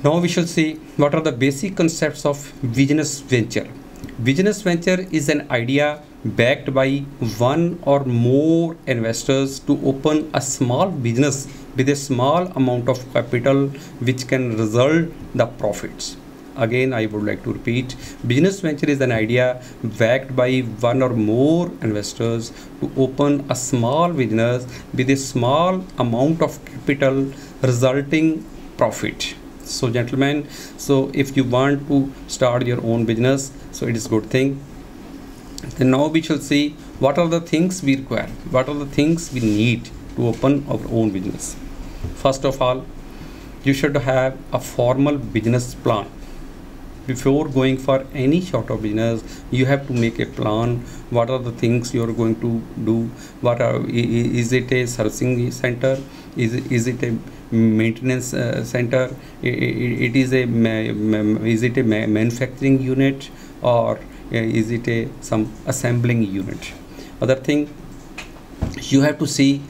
Now we shall see what are the basic concepts of business venture. Business venture is an idea backed by one or more investors to open a small business with a small amount of capital which can result the profits. Again, I would like to repeat, business venture is an idea backed by one or more investors to open a small business with a small amount of capital resulting profit. So gentlemen, so if you want to start your own business, so it is good thing. Then now we shall see what are the things we require, what are the things we need to open our own business. First of all, you should have a formal business plan. Before going for any sort of business, you have to make a plan. What are the things you are going to do? Is it a servicing center? Is it a maintenance center? Is it a manufacturing unit, or is it some assembling unit? Other thing, you have to see,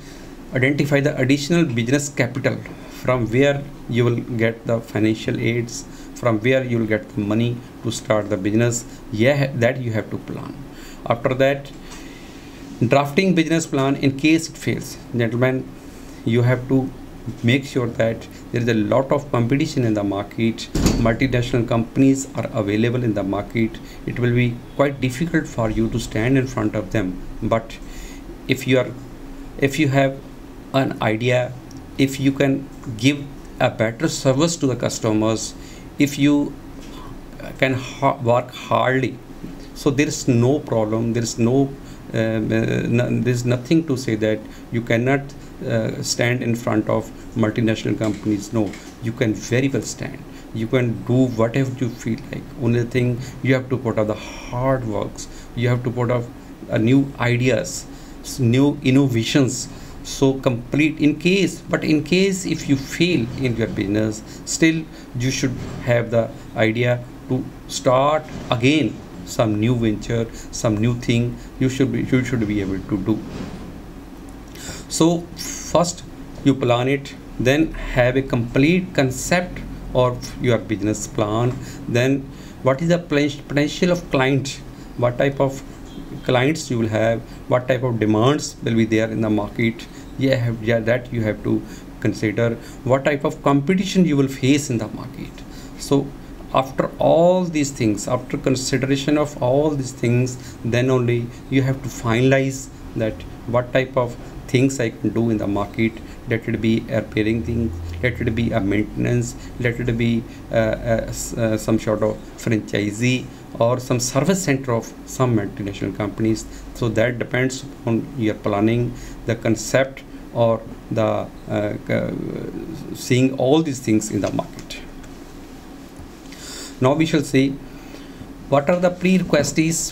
identify the additional business capital from where you will get the financial aids, from where you will get the money to start the business. Yeah, that you have to plan. After that, drafting business plan in case it fails. Gentlemen, you have to make sure that there is a lot of competition in the market. Multinational companies are available in the market. It will be quite difficult for you to stand in front of them. But if you have an idea, if you can give a better service to the customers, if you can work hardly, so there is no problem, there is nothing to say that you cannot stand in front of multinational companies. No, you can very well stand. You can do whatever you feel like. Only thing, you have to put up the hard works, you have to put up new ideas, new innovations. So complete in case if you fail in your business, still you should have the idea to start again some new venture, some new thing you should be able to do. So first you plan it, then have a complete concept of your business plan. Then what is the potential of client, what type of clients you will have, what type of demands will be there in the market. That you have to consider. What type of competition you will face in the market. So after all these things, after consideration of all these things, then only you have to finalize that what type of things I can do in the market. Let it be a repairing thing, let it be a maintenance, let it be some sort of franchisee or some service center of some multinational companies. So that depends on your planning, the concept, or the seeing all these things in the market. Now we shall see what are the prerequisites,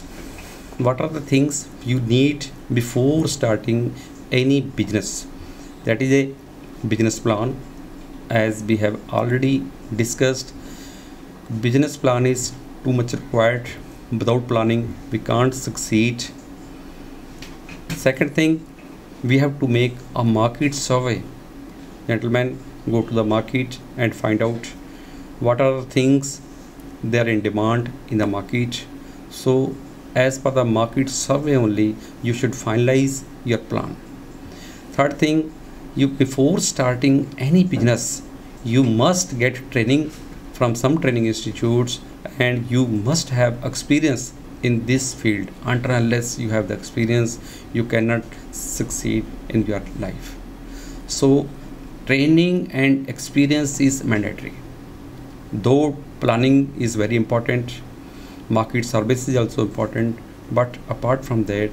what are the things you need before starting any business. That is a business plan. As we have already discussed, business plan is too much required. Without planning we can't succeed. Second thing, we have to make a market survey. Gentlemen, go to the market and find out what are the things they are in demand in the market. So as per the market survey only you should finalize your plan. Third thing, you before starting any business you must get training from some training institutes, and you must have experience in this field. Until unless you have the experience, you cannot succeed in your life. So training and experience is mandatory. Though planning is very important, market service is also important, but apart from that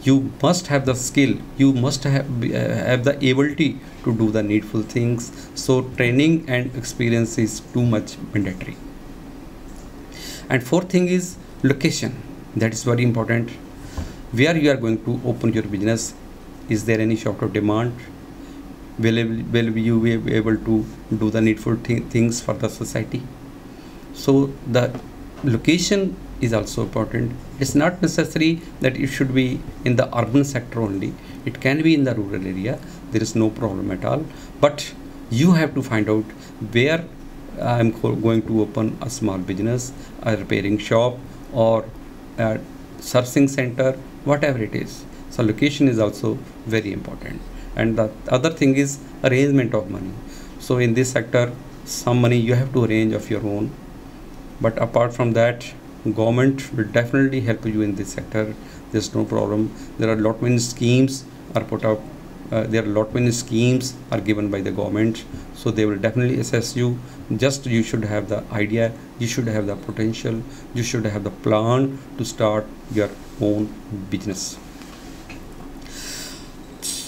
you must have the skill, you must have the ability to do the needful things. So training and experience is too much mandatory. And fourth thing is location. That is very important. Where you are going to open your business, is there any sort of demand? Will you be able to do the needful things for the society? So the location is also important. It's not necessary that it should be in the urban sector only. It can be in the rural area. There is no problem at all. But you have to find out where I'm going to open a small business, a repairing shop, or a servicing center, whatever it is. So location is also very important. And the other thing is arrangement of money. So in this sector, some money you have to arrange of your own, but apart from that, government will definitely help you in this sector. There's no problem. There are lot many schemes are put up. There are lot many schemes are given by the government, so they will definitely assess you. Just you should have the idea, you should have the potential, you should have the plan to start your own business.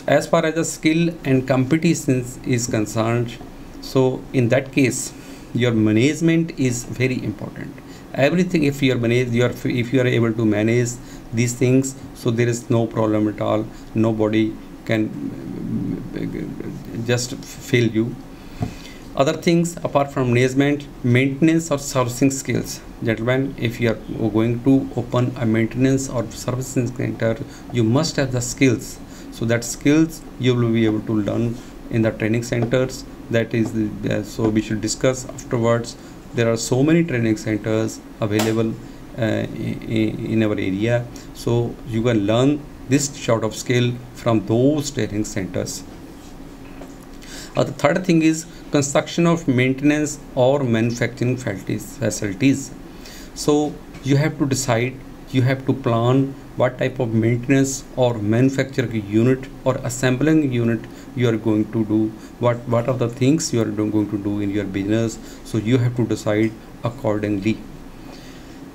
As far as the skill and competence is concerned, so in that case, your management is very important. Everything, if you are if you are able to manage these things, so there is no problem at all. Nobody can just fail you. Other things apart from management, maintenance or servicing skills. Gentlemen, if you are going to open a maintenance or servicing center, you must have the skills. So that skills you will be able to learn in the training centers. That is so we should discuss afterwards. There are so many training centers available in our area, so you can learn this sort of skill from those training centers. The third thing is construction of maintenance or manufacturing facilities. So you have to decide, you have to plan what type of maintenance or manufacturing unit or assembling unit you are going to do, what are the things you are going to do in your business. So you have to decide accordingly.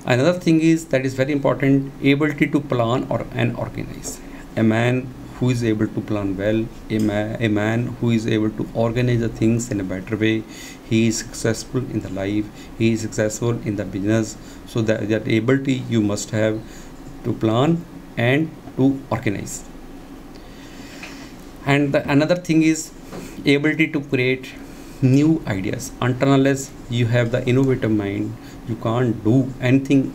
Another thing is that is very important, ability to plan and organize. A man who is able to plan well, a man who is able to organize the things in a better way, he is successful in the life, he is successful in the business. So that ability you must have to plan and to organize. And another thing is ability to create new ideas. Unless you have the innovative mind, you can't do anything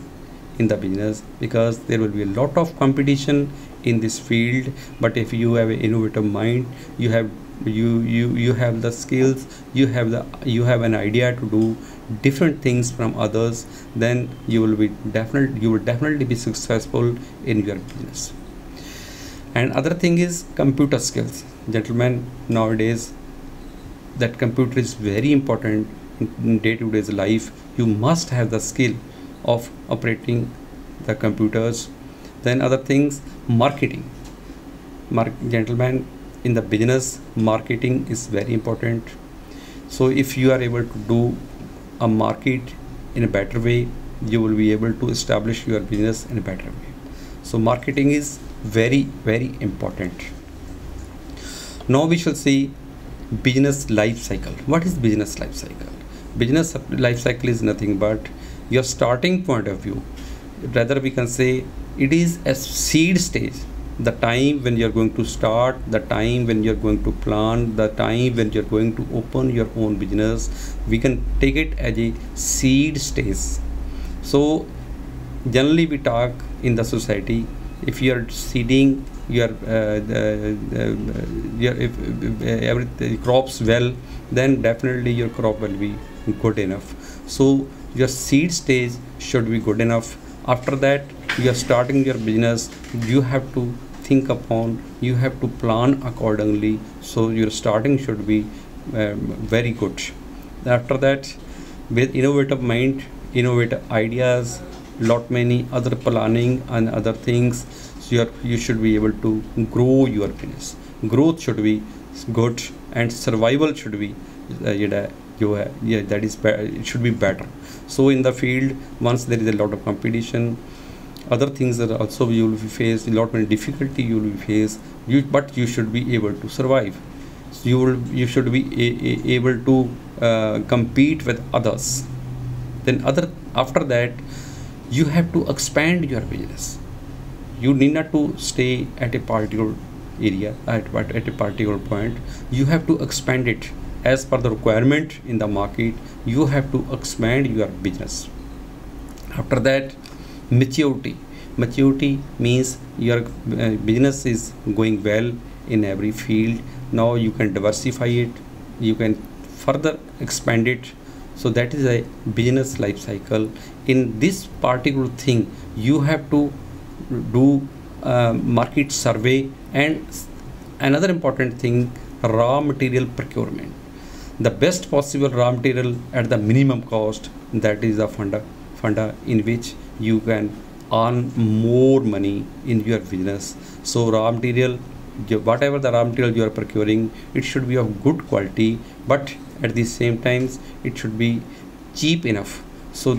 in the business, because there will be a lot of competition in this field. But if you have an innovative mind, you have the skills, you have an idea to do different things from others, then you will definitely be successful in your business. And other thing is computer skills. Gentlemen, nowadays that computer is very important in day-to-day life. You must have the skill of operating the computers. Then other things, marketing. Gentlemen, in the business, marketing is very important. So if you are able to do a market in a better way, you will be able to establish your business in a better way. So marketing is very, very important. Now we shall see business life cycle. What is business life cycle? Business life cycle is nothing but your starting point of view. Rather, we can say it is a seed stage. The time when you're going to start, the time when you're going to plan, the time when you're going to open your own business, we can take it as a seed stage. So generally we talk in the society, if you are seeding your if every crops well, then definitely your crop will be good enough. So your seed stage should be good enough. After that, you are starting your business, you have to think upon, you have to plan accordingly. So your starting should be very good. After that, with innovative mind, innovative ideas, lot many other planning and other things, so you should be able to grow your business. Growth should be good and survival should be it should be better. So in the field, once there is a lot of competition, other things that also you will face, a lot many difficulty you will face, but you should be able to survive. So you should be able to compete with others. Then after that, you have to expand your business. You need not to stay at a particular area, at a particular point. You have to expand it as per the requirement in the market. You have to expand your business. After that, maturity means your business is going well in every field. Now you can diversify it, you can further expand it. So that is a business life cycle. In this particular thing, you have to do market survey, and another important thing, raw material procurement. The best possible raw material at the minimum cost, that is the funda in which you can earn more money in your business. So raw material, whatever the raw material you are procuring, it should be of good quality, but at the same times it should be cheap enough, so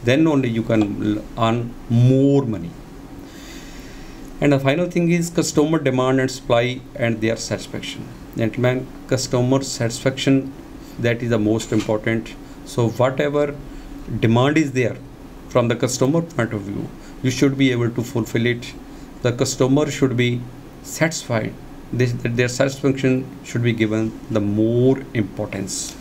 then only you can earn more money. And the final thing is customer demand and supply and their satisfaction. Gentlemen, customer satisfaction, that is the most important. So whatever demand is there from the customer point of view, you should be able to fulfill it. The customer should be satisfied. Their satisfaction should be given the more importance.